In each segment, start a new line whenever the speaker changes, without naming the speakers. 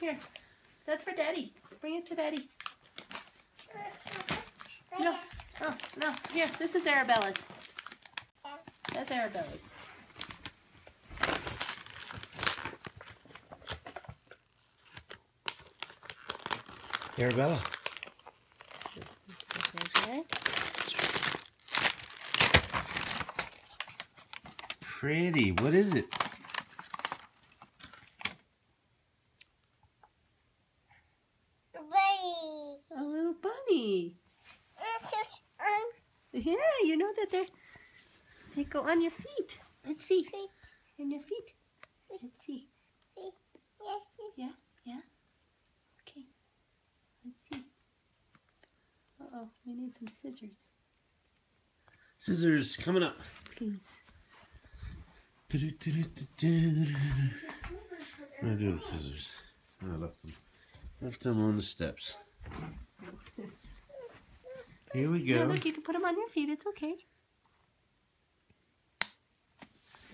Here. That's for Daddy. Bring it to Daddy. No. Oh, no. Here, this is Arabella's. That's Arabella's.
Arabella. Pretty. What is it?
A little bunny. Yeah, you know that they go on your feet. Let's see. On your feet. Let's see. Yeah, yeah. Okay. Let's see. Uh-oh, we need some scissors.
Scissors coming up.
Please.
I'm gonna do the scissors. I left them on the steps. Here we go.
Yeah, look, you can put them on your feet. It's okay.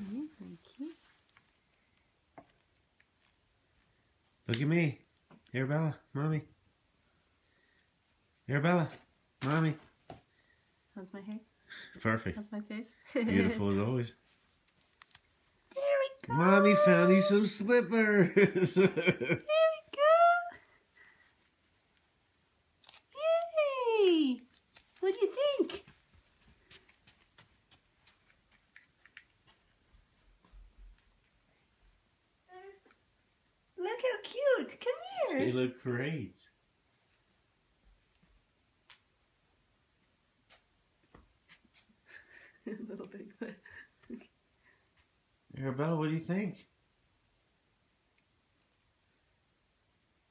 Okay, thank you.
Look at me. Arabella, mommy. Arabella, mommy.
How's my hair?
Perfect.
How's my face?
Beautiful as always.
There we go.
Mommy found you some slippers.
There we go. Yay! What do you think? Look how cute. Come
They
here.
look great.
A little big, but
Arabella, what do you think?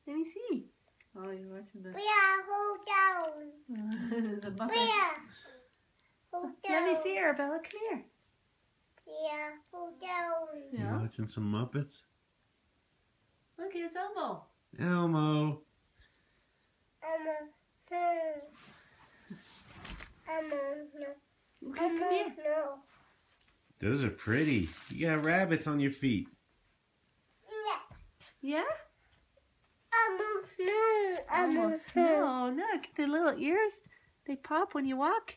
let me see. Oh, you're watching the the Muppets. Let me see, Arabella. Come here.
You
Yeah.
watching some Muppets?
Look at his elbow.
Elmo.
Okay, come here.
Those are pretty. You got rabbits on your feet.
Yeah? Almost. No, look, the little ears, they pop when you walk.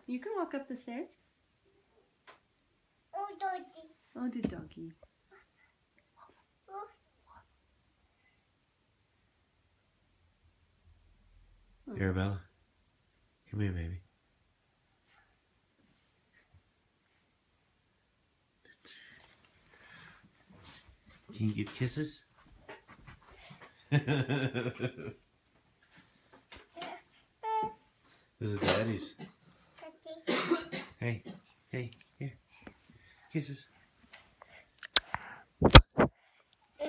You can walk up the stairs. Oh, the doggies.
Arabella, come here, baby. Can you give kisses? Those are daddy's. Hey, hey, here. Kisses.